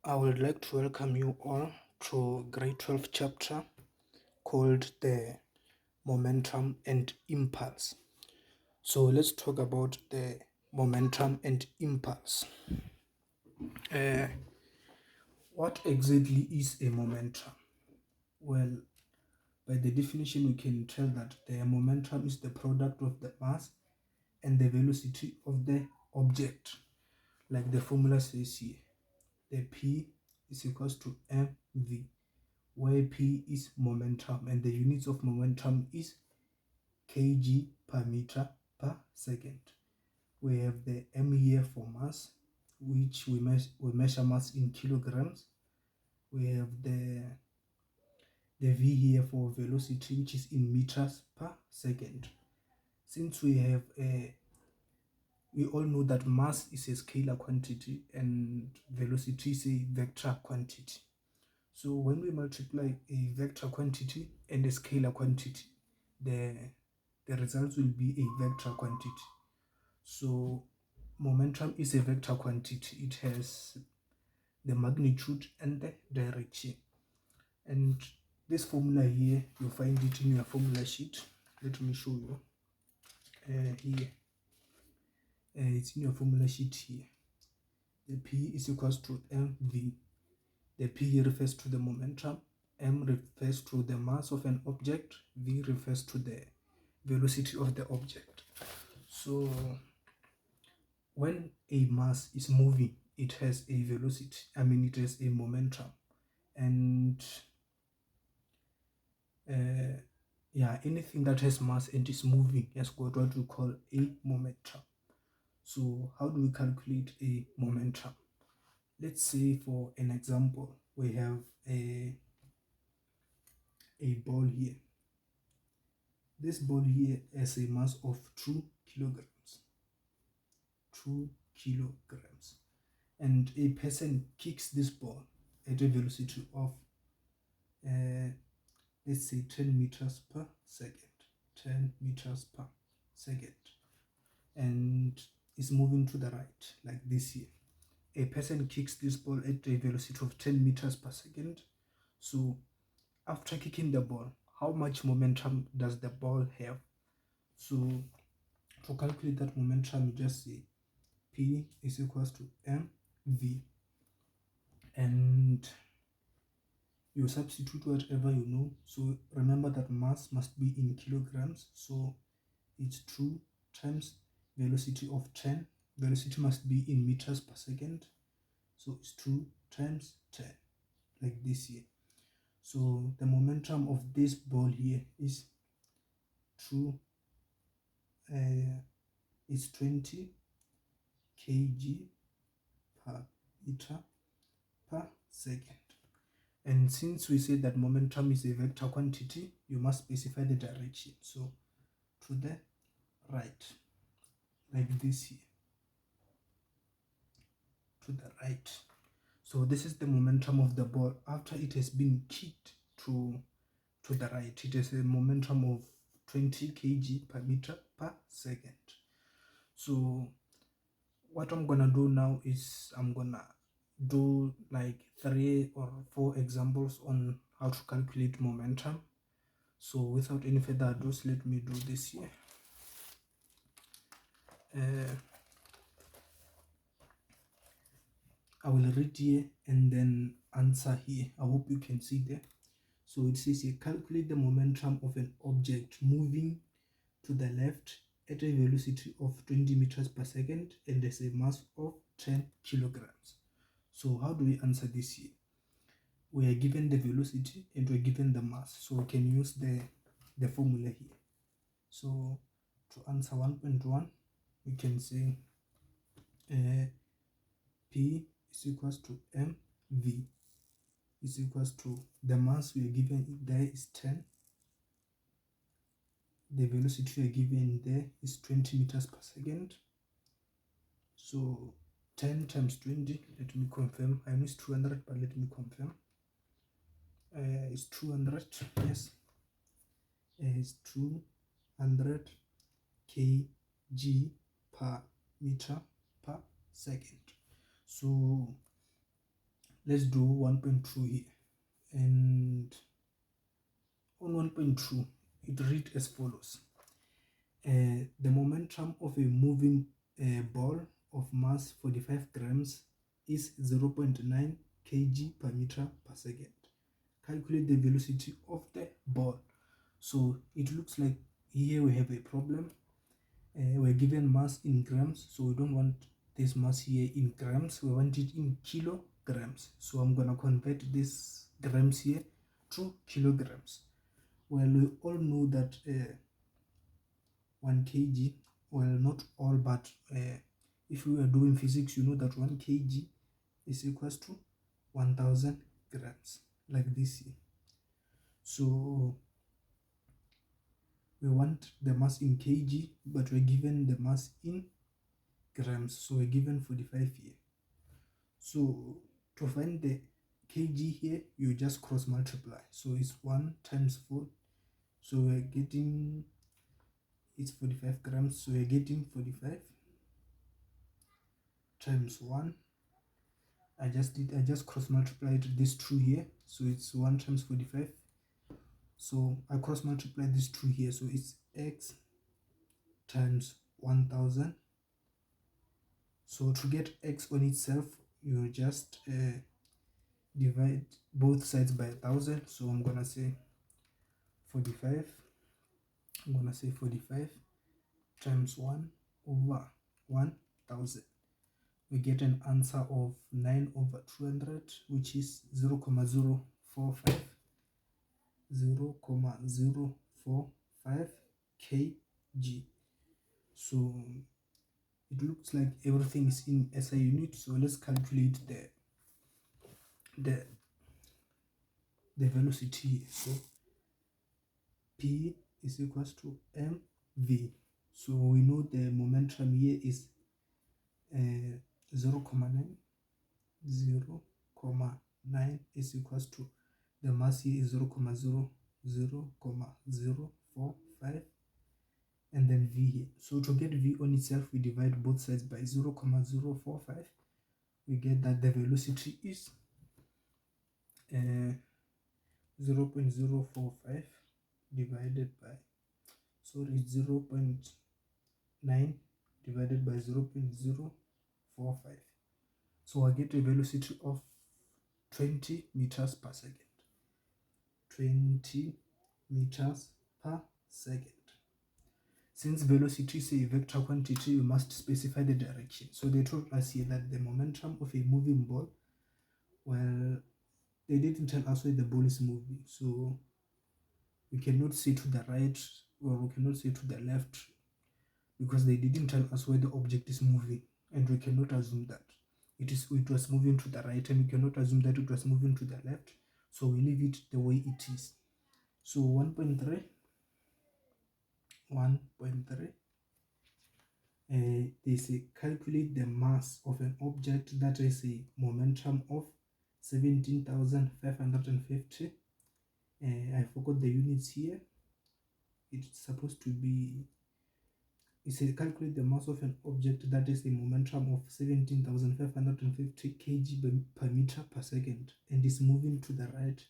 I would like to welcome you all to grade 12 chapter called the momentum and impulse. So let's talk about the momentum and impulse. What exactly is a momentum? Well, by the definition, we can tell that the momentum is the product of the mass and the velocity of the object. Like the formula says here, the P is equals to mv, where P is momentum and the units of momentum is kg per meter per second. We have the m here for mass, which we measure mass in kilograms. We have the v here for velocity, which is in meters per second. Since we all know that mass is a scalar quantity and velocity is a vector quantity. So when we multiply a vector quantity and a scalar quantity, the result will be a vector quantity. So momentum is a vector quantity. It has the magnitude and the direction. And this formula here, you find it in your formula sheet. Let me show you here. It's in your formula sheet here. The P is equals to mv. The P refers to the momentum, m refers to the mass of an object, v refers to the velocity of the object. So when a mass is moving, it has a velocity, it has a momentum. And anything that has mass and is moving has got what we call a momentum. So how do we calculate a momentum? Let's say for an example, we have a ball here. This ball here has a mass of 2 kilograms. 2 kilograms. And a person kicks this ball at a velocity of, let's say 10 meters per second. 10 meters per second. And is moving to the right, like this here. A person kicks this ball at a velocity of 10 meters per second. So after kicking the ball, how much momentum does the ball have? So to calculate that momentum, you just say P is equals to mv, and you substitute whatever you know. So remember that mass must be in kilograms, so it's 2 times velocity of 10. Velocity must be in meters per second, so it's 2 times 10, like this here. So the momentum of this ball here is 20 kg per meter per second. And since we said that momentum is a vector quantity, you must specify the direction. So to the right, like this here, to the right. So this is the momentum of the ball after it has been kicked to the right. It has a momentum of 20 kg per meter per second. So what I'm gonna do now is I'm gonna do like 3 or 4 examples on how to calculate momentum. So without any further ado, let me do this here. I will read here and then answer here. I hope you can see there. So it says here, calculate the momentum of an object moving to the left at a velocity of 20 meters per second and there's a mass of 10 kilograms. So how do we answer this here? We are given the velocity and we're given the mass, so we can use the formula here. So to answer 1.1, we can say P is equals to mv is equals to the mass we are given there is 10, the velocity we are given there is 20 meters per second. So 10 times 20, let me confirm, I know it's 200, but let me confirm. It's 200, yes, it's 200 kg per meter per second. So let's do 1.2 here. And on 1.2, it reads as follows. The momentum of a moving ball of mass 45 grams is 0.9 kg per meter per second. Calculate the velocity of the ball. So it looks like here we have a problem. We're given mass in grams, so we don't want this mass here in grams, we want it in kilograms. So I'm gonna convert this grams here to kilograms. Well, we all know that 1 kg, well, not all, but if we are doing physics, you know that 1 kg is equals to 1000 grams, like this here. So we want the mass in kg, but we're given the mass in grams, so we're given 45 here. So to find the kg here, you just cross multiply. So it's 1 times 4, so we're getting, it's 45 grams, so we're getting 45 times 1. I just cross multiplied this 2 here, so it's 1 times 45. So I cross multiply this 2 here, so it's x times 1000. So to get x on itself, you just divide both sides by 1000. So I'm gonna say 45. I'm gonna say 45 times 1 over 1000. We get an answer of 9 over 200, which is 0.045 kg. So it looks like everything is in SI unit. So let's calculate the velocity. So P is equals to mv. So we know the momentum here is 0.9 is equals to the mass here is 0.045, and then v here. So to get v on itself, we divide both sides by 0.045. We get that the velocity is 0.045 divided by 0.9 divided by 0.045. So I get a velocity of 20 meters per second. 20 meters per second. Since velocity is a vector quantity, you must specify the direction. So they told us here that the momentum of a moving ball, well, they didn't tell us where the ball is moving. So we cannot say to the right or we cannot say to the left, because they didn't tell us where the object is moving, and we cannot assume that it was moving to the right, and we cannot assume that it was moving to the left. So we leave it the way it is. So 1.3, they say calculate the mass of an object that is a momentum of 17,550. I forgot the units here. It's supposed to be, it says calculate the mass of an object that is a momentum of 17,550 kg per meter per second and is moving to the right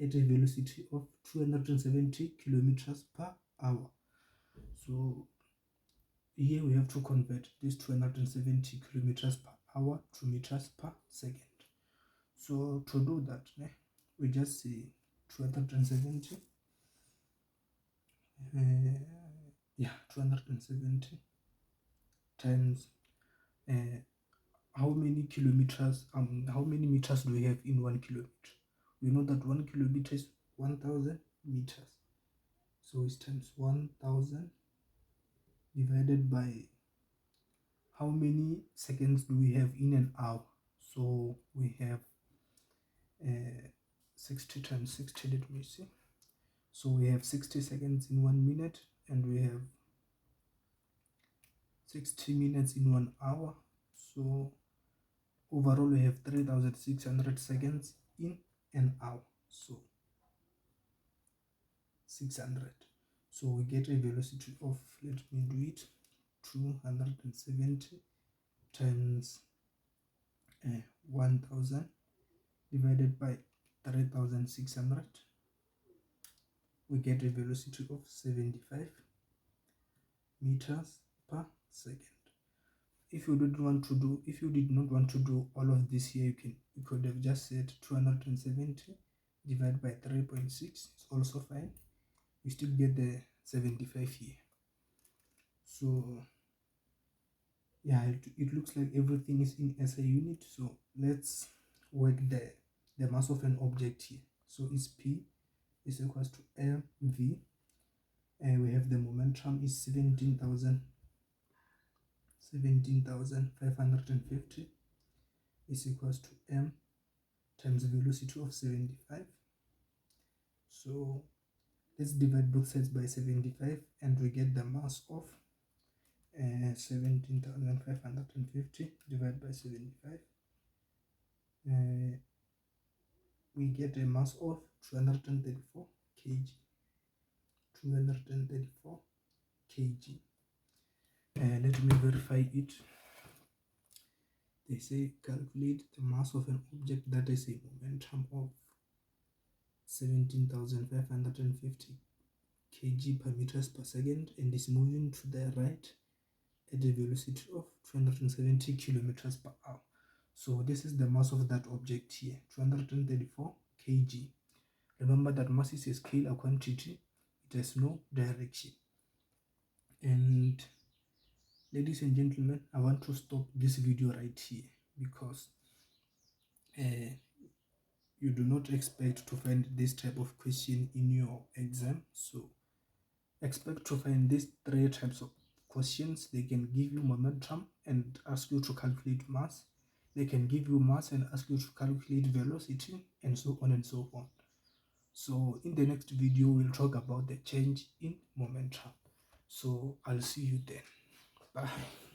at a velocity of 270 kilometers per hour. So here we have to convert this 270 kilometers per hour to meters per second. So to do that, we just say 270 270 times how many kilometers, how many meters do we have in 1 kilometer? We know that 1 kilometer is 1000 meters. So it's times 1000 divided by how many seconds do we have in an hour? So we have 60 times 60, let me see. So we have 60 seconds in 1 minute, and we have 60 minutes in 1 hour. So overall we have 3600 seconds in an hour. So 600. So we get a velocity of, let me do it, 270 times 1000 divided by 3600, we get a velocity of 75 meters per second. If you did not want to do all of this here, you could have just said 270 divided by 3.6. It's also fine. You still get the 75 here. So yeah, it looks like everything is in SI unit. So let's work the mass of an object here. So it's P is equals to mv, and we have the momentum is 17,550 is equals to m times the velocity of 75. So let's divide both sides by 75 and we get the mass of 17,550 divided by 75. We get a mass of 234 kg. 234 kg. Let me verify it. They say calculate the mass of an object that is a momentum of 17,550 kg per meters per second and is moving to the right at a velocity of 270 kilometers per hour. So this is the mass of that object here, 234 kg. Remember that mass is a scalar quantity. It has no direction. And ladies and gentlemen, I want to stop this video right here because you do not expect to find this type of question in your exam. So expect to find these three types of questions. They can give you momentum and ask you to calculate mass. They can give you mass and ask you to calculate velocity, and so on and so on. So in the next video, we'll talk about the change in momentum. So I'll see you then. Bye.